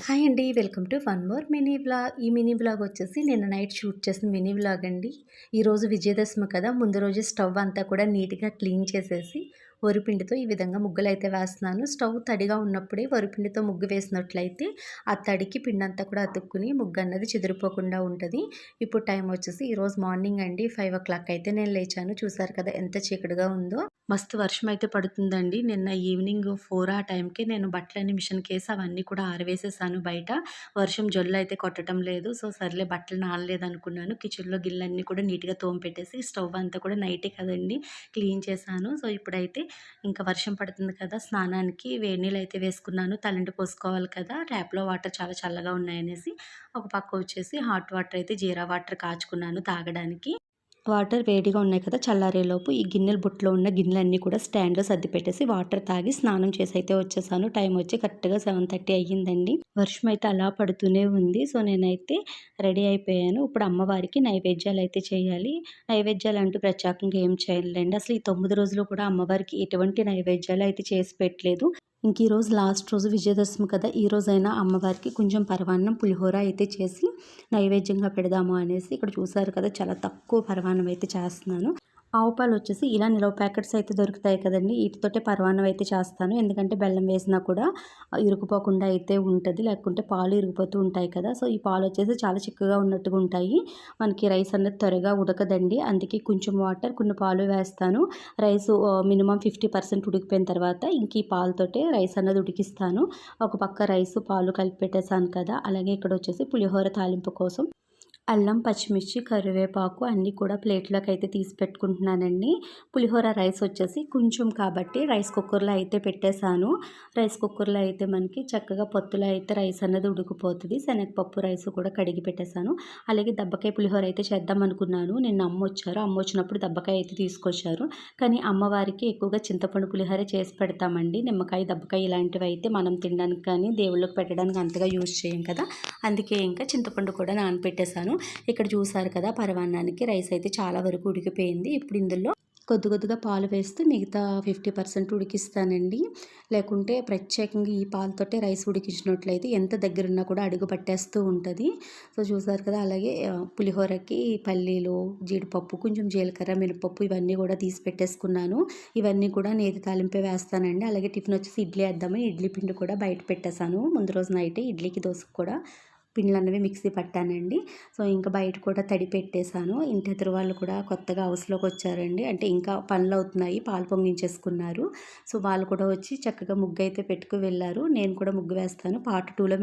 Hi అండి. Welcome to one more mini vlog. ఈ mini vlog వచ్చేసి నిన్న నైట్ షూట్ చేసిన మినీ వ్లాగ్ అండి. ఈరోజు విజయదశమి కదా! ముందు రోజు స్టవ్ అంతా కూడా నీట్‌గా క్లీన్ చేసేసి, వరిపిండితో ఈ విధంగా ముగ్గులైతే వేస్తున్నాను. స్టవ్ తడిగా ఉన్నప్పుడే వరిపిండితో ముగ్గు వేసినట్లయితే, ఆ తడికి పిండంతా కూడా అతుక్కుని ముగ్గన్నది చెదిరిపోకుండా ఉంటది. ఇప్పుడు టైం వచ్చేసి ఈరోజు మార్నింగ్ అండి 5:00 అయితే నేను లేచాను. చూసారు కదా ఎంత చీకటిగా ఉందో. మస్తు వర్షం అయితే పడుతుందండి. నిన్న ఈవినింగ్ 4 ఆ టైంకి నేను బట్టలన్నీ మిషన్‌కేసి అవన్నీ కూడా ఆరవేసేసాను బయట. వర్షం జొల్లయితే కొట్టడం లేదు. సో, సర్లే బట్టలు నానలేదనుకున్నాను. కిచెన్‌లో గిన్నెలన్నీ కూడా నీట్‌గా తోమిపెట్టేసి స్టవ్ అంతా కూడా నైటే కదండీ క్లీన్ చేశాను. సో, ఇప్పుడైతే ఇంకా వర్షం పడుతుంది కదా! స్నానానికి వేడి నీళ్ళైతే వేసుకున్నాను. తలంటు పోసుకోవాలి కదా! ట్యాప్‌లో వాటర్ చాలా చల్లగా ఉన్నాయనేసి ఒక పక్క వచ్చేసి హాట్ వాటర్ అయితే జీరా వాటర్ కాచుకున్నాను తాగడానికి. వాటర్ వేడిగా ఉన్నాయి కదా! చల్లారేలోపు ఈ గిన్నెల బుట్టలో ఉన్న గిన్నెలన్నీ కూడా స్టాండ్‌లో సర్ది పెట్టేసి వాటర్ తాగి స్నానం చేసి అయితే వచ్చేసాను. టైం వచ్చి కరెక్ట్‌గా 7:30 అయ్యిందండి. వర్షం అయితే అలా పడుతూనే ఉంది. సో, నేనైతే రెడీ అయిపోయాను. ఇప్పుడు అమ్మవారికి నైవేద్యాలయితే చేయాలి. నైవేద్యాలంటూ ప్రత్యేకంగా ఏం చేయనులేండి. అసలు ఈ 9 రోజులు కూడా అమ్మవారికి ఎటువంటి నైవేద్యాలు అయితే చేసి పెట్టలేదు. ఈరోజు లాస్ట్ రోజు విజయదశమి కదా! ఈరోజైనా అమ్మవారికి కొంచెం పరమాన్నం, పులిహోర అయితే చేసి నైవేద్యంగా పెడదాము అనేసి ఇక్కడ చూసారు కదా! చాలా తక్కువ పరమాన్నం అయితే చేస్తున్నాను. ఆవు పాలు వచ్చేసి ఇలా నిలవ ప్యాకెట్స్ అయితే దొరుకుతాయి కదండీ! వీటితోటే పరమాన్నం అయితే చేస్తాను. ఎందుకంటే బెల్లం వేసినా కూడా ఇరుకుపోకుండా అయితే ఉంటది. లేకుంటే పాలు ఇరిగిపోతూ ఉంటాయి కదా! సో, ఈ పాలు వచ్చేసి చాలా చిక్కగా ఉన్నట్టుగా ఉంటాయి. మనకి రైస్ అనేది త్వరగా ఉడకదండి. అందుకే కొంచెం వాటర్, కొన్ని పాలు వేస్తాను. రైసు మినిమమ్ 50% ఉడికిపోయిన తర్వాత ఇంక ఈ పాలతోటే రైస్ అన్నది ఉడికిస్తాను. ఒక పక్క రైసు, పాలు కలిపి పెట్టేసాను కదా! అలాగే ఇక్కడ వచ్చేసి పులిహోర తాలింపు కోసం అల్లం, పచ్చిమిర్చి, కరివేపాకు అన్నీ కూడా ప్లేట్‌లోకి అయితే తీసి పెట్టుకుంటున్నానండి. పులిహోర రైస్ వచ్చేసి కొంచెం కాబట్టి రైస్ కుక్కర్‌లో అయితే పెట్టేశాను. రైస్ కుక్కర్‌లో అయితే మనకి చక్కగా పొత్తులో అయితే రైస్ అన్నది ఉడికిపోతది. శనగపప్పు రైస్ కూడా కడిగి పెట్టేశాను. అలాగే దబ్బకాయ పులిహోర అయితే చేద్దాం అనుకున్నాను. నిన్న అమ్మొచ్చారు. అమ్మొచ్చినప్పుడు దబ్బకాయ అయితే తీసుకొచ్చారు. కానీ అమ్మవారికి ఎక్కువగా చింతపండు పులిహోర చేసి పెడతామండి. నిమ్మకాయ, దబ్బకాయ ఇలాంటివి అయితే మనం తినడానికి కానీ, దేవుళ్ళకి పెట్టడానికి అంతగా యూజ్ చేయం కదా! అందుకే ఇంకా చింతపండు కూడా నానపెట్టేశాను. ఇక్కడ చూసారు కదా! పరమాన్నానికి రైస్ అయితే చాలా వరకు ఉడికిపోయింది. ఇప్పుడు ఇందులో కొద్ది కొద్దిగా పాలు వేస్తూ మిగతా 50% ఉడికిస్తానండి. లేకుంటే ప్రత్యేకంగా ఈ పాలతోటే రైస్ ఉడికించినట్లయితే ఎంత దగ్గరున్నా కూడా అడుగు పట్టేస్తూ ఉంటది. సో, చూసారు కదా! అలాగే పులిహోరకి పల్లీలు, జీడిపప్పు, కొంచెం జీలకర్ర, మినపప్పు ఇవన్నీ కూడా తీసి పెట్టేసుకున్నాను. ఇవన్నీ కూడా నేతి తాలింపే వేస్తానండి. అలాగే టిఫిన్ వచ్చేసి ఇడ్లీ వేద్దామని ఇడ్లీ పిండి కూడా బయట పెట్టేశాను. ముందు రోజు నైటే ఇడ్లీకి, దోసకి కూడా పిండ్లన్నవి మిక్సీ పట్టానండి. సో, ఇంకా బయట కూడా తడి పెట్టేశాను. ఇంటి ఎదురు వాళ్ళు కూడా కొత్తగా హౌస్‌లోకి వచ్చారండి. అంటే ఇంకా పనులవుతున్నాయి. పాలు పొంగించేసుకున్నారు. సో, వాళ్ళు కూడా వచ్చి చక్కగా ముగ్గయితే పెట్టుకు వెళ్లారు. నేను కూడా ముగ్గు వేస్తాను. పార్ట్ 2లో